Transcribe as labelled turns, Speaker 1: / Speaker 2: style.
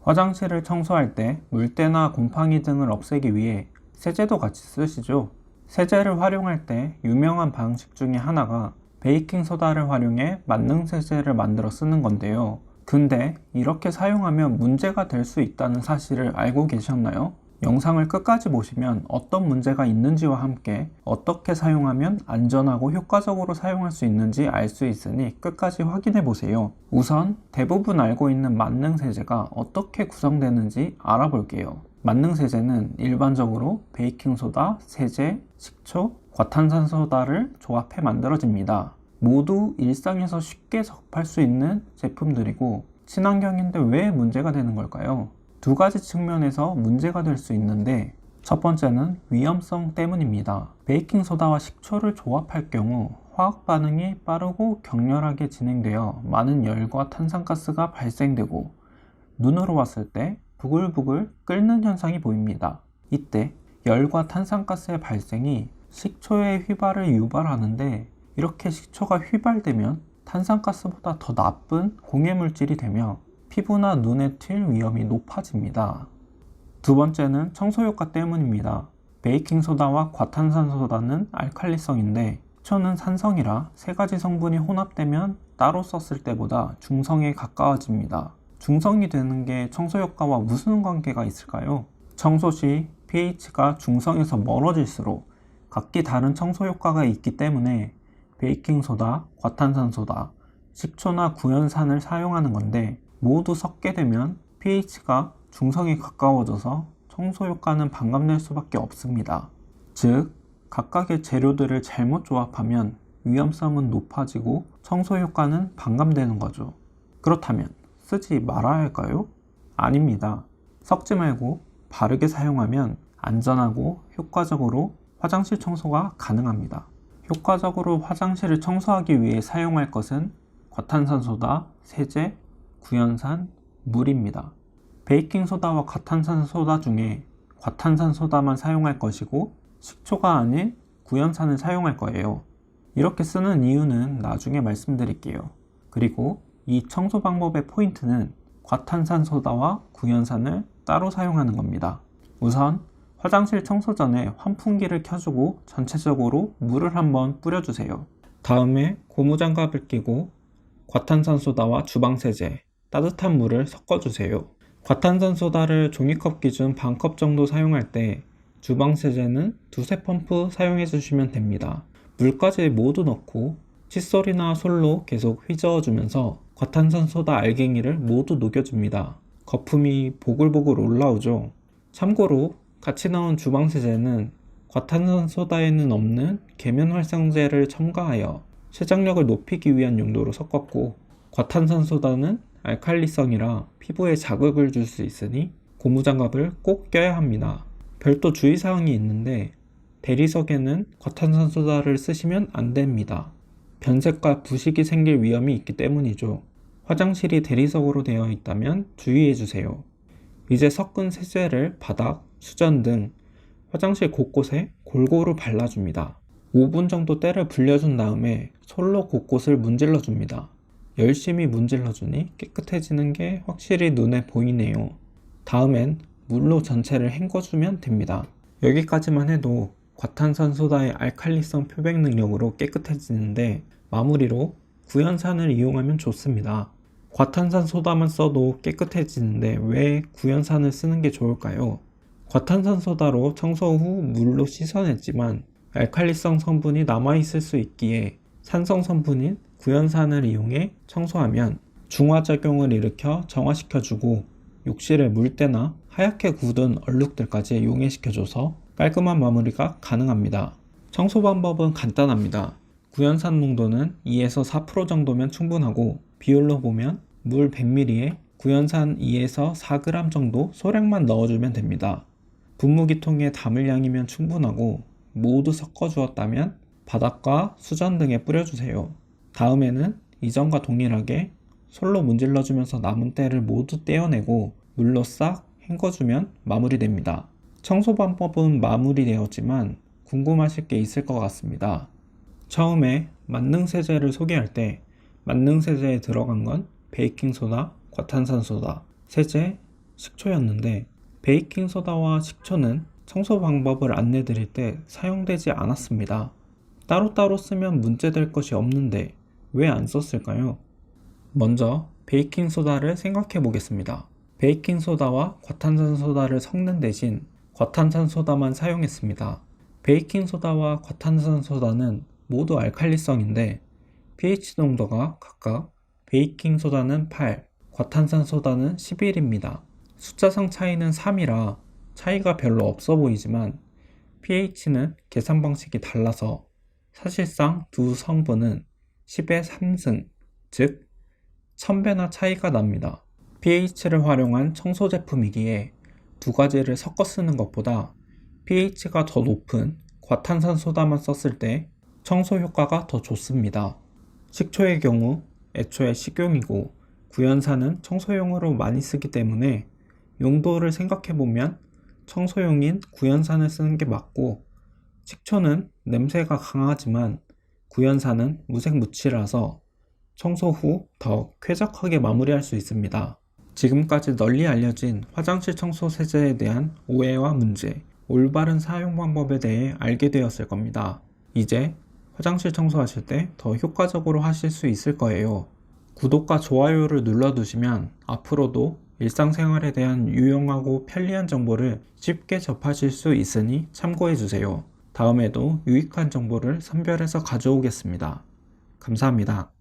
Speaker 1: 화장실을 청소할 때 물때나 곰팡이 등을 없애기 위해 세제도 같이 쓰시죠. 세제를 활용할 때 유명한 방식 중에 하나가 베이킹소다를 활용해 만능세제를 만들어 쓰는 건데요. 근데 이렇게 사용하면 문제가 될 수 있다는 사실을 알고 계셨나요? 영상을 끝까지 보시면 어떤 문제가 있는지와 함께 어떻게 사용하면 안전하고 효과적으로 사용할 수 있는지 알 수 있으니 끝까지 확인해 보세요. 우선 대부분 알고 있는 만능세제가 어떻게 구성되는지 알아볼게요. 만능세제는 일반적으로 베이킹소다, 세제, 식초, 과탄산소다를 조합해 만들어집니다. 모두 일상에서 쉽게 접할 수 있는 제품들이고 친환경인데 왜 문제가 되는 걸까요? 두 가지 측면에서 문제가 될 수 있는데 첫 번째는 위험성 때문입니다. 베이킹소다와 식초를 조합할 경우 화학 반응이 빠르고 격렬하게 진행되어 많은 열과 탄산가스가 발생되고 눈으로 봤을 때 부글부글 끓는 현상이 보입니다. 이때 열과 탄산가스의 발생이 식초의 휘발을 유발하는데 이렇게 식초가 휘발되면 탄산가스보다 더 나쁜 공해물질이 되며 피부나 눈에 튈 위험이 높아집니다. 두 번째는 청소 효과 때문입니다. 베이킹소다와 과탄산소다는 알칼리성인데 식초는 산성이라 세 가지 성분이 혼합되면 따로 썼을 때보다 중성에 가까워집니다. 중성이 되는 게 청소 효과와 무슨 관계가 있을까요? 청소 시 pH가 중성에서 멀어질수록 각기 다른 청소 효과가 있기 때문에 베이킹소다, 과탄산소다, 식초나 구연산을 사용하는 건데 모두 섞게 되면 pH가 중성에 가까워져서 청소 효과는 반감될 수밖에 없습니다. 즉, 각각의 재료들을 잘못 조합하면 위험성은 높아지고 청소 효과는 반감되는 거죠. 그렇다면 쓰지 말아야 할까요? 아닙니다. 섞지 말고 바르게 사용하면 안전하고 효과적으로 화장실 청소가 가능합니다. 효과적으로 화장실을 청소하기 위해 사용할 것은 과탄산소다, 세제, 구연산, 물입니다. 베이킹소다와 과탄산소다 중에 과탄산소다만 사용할 것이고 식초가 아닌 구연산을 사용할 거예요. 이렇게 쓰는 이유는 나중에 말씀드릴게요. 그리고 이 청소 방법의 포인트는 과탄산소다와 구연산을 따로 사용하는 겁니다. 우선 화장실 청소 전에 환풍기를 켜주고 전체적으로 물을 한번 뿌려주세요. 다음에 고무장갑을 끼고 과탄산소다와 주방세제, 따뜻한 물을 섞어주세요. 과탄산소다를 종이컵 기준 반컵 정도 사용할 때 주방세제는 두세 펌프 사용해 주시면 됩니다. 물까지 모두 넣고 칫솔이나 솔로 계속 휘저어주면서 과탄산소다 알갱이를 모두 녹여줍니다. 거품이 보글보글 올라오죠. 참고로 같이 나온 주방세제는 과탄산소다에는 없는 계면활성제를 첨가하여 세정력을 높이기 위한 용도로 섞었고 과탄산소다는 알칼리성이라 피부에 자극을 줄 수 있으니 고무장갑을 꼭 껴야 합니다. 별도 주의사항이 있는데 대리석에는 과탄산소다를 쓰시면 안 됩니다. 변색과 부식이 생길 위험이 있기 때문이죠. 화장실이 대리석으로 되어 있다면 주의해 주세요. 이제 섞은 세제를 바닥, 수전 등 화장실 곳곳에 골고루 발라줍니다. 5분 정도 때를 불려준 다음에 솔로 곳곳을 문질러줍니다. 열심히 문질러주니 깨끗해지는 게 확실히 눈에 보이네요. 다음엔 물로 전체를 헹궈주면 됩니다. 여기까지만 해도 과탄산소다의 알칼리성 표백 능력으로 깨끗해지는데 마무리로 구연산을 이용하면 좋습니다. 과탄산소다만 써도 깨끗해지는데 왜 구연산을 쓰는 게 좋을까요? 과탄산소다로 청소 후 물로 씻어냈지만 알칼리성 성분이 남아있을 수 있기에 산성 성분인 구연산을 이용해 청소하면 중화작용을 일으켜 정화시켜주고 욕실의 물때나 하얗게 굳은 얼룩들까지 용해시켜줘서 깔끔한 마무리가 가능합니다. 청소 방법은 간단합니다. 구연산 농도는 2에서 4% 정도면 충분하고 비율로 보면 물 100ml에 구연산 2에서 4g 정도 소량만 넣어주면 됩니다. 분무기통에 담을 양이면 충분하고 모두 섞어 주었다면 바닥과 수전 등에 뿌려주세요. 다음에는 이전과 동일하게 솔로 문질러주면서 남은 때를 모두 떼어내고 물로 싹 헹궈주면 마무리됩니다. 청소 방법은 마무리되었지만 궁금하실 게 있을 것 같습니다. 처음에 만능세제를 소개할 때 만능세제에 들어간 건 베이킹소다, 과탄산소다, 세제, 식초였는데 베이킹소다와 식초는 청소 방법을 안내드릴 때 사용되지 않았습니다. 따로따로 쓰면 문제될 것이 없는데 왜 안 썼을까요? 먼저 베이킹소다를 생각해 보겠습니다. 베이킹소다와 과탄산소다를 섞는 대신 과탄산소다만 사용했습니다. 베이킹소다와 과탄산소다는 모두 알칼리성인데 pH 농도가 각각 베이킹소다는 8, 과탄산소다는 11입니다. 숫자상 차이는 3이라 차이가 별로 없어 보이지만 pH는 계산 방식이 달라서 사실상 두 성분은 10의 3승, 즉 1000배나 차이가 납니다. pH를 활용한 청소 제품이기에 두 가지를 섞어 쓰는 것보다 pH가 더 높은 과탄산소다만 썼을 때 청소 효과가 더 좋습니다. 식초의 경우 애초에 식용이고 구연산은 청소용으로 많이 쓰기 때문에 용도를 생각해보면 청소용인 구연산을 쓰는 게 맞고, 식초는 냄새가 강하지만 구연산은 무색 무취라서 청소 후 더 쾌적하게 마무리할 수 있습니다. 지금까지 널리 알려진 화장실 청소 세제에 대한 오해와 문제, 올바른 사용 방법에 대해 알게 되었을 겁니다. 이제 화장실 청소하실 때 더 효과적으로 하실 수 있을 거예요. 구독과 좋아요를 눌러두시면 앞으로도 일상생활에 대한 유용하고 편리한 정보를 쉽게 접하실 수 있으니 참고해주세요. 다음에도 유익한 정보를 선별해서 가져오겠습니다. 감사합니다.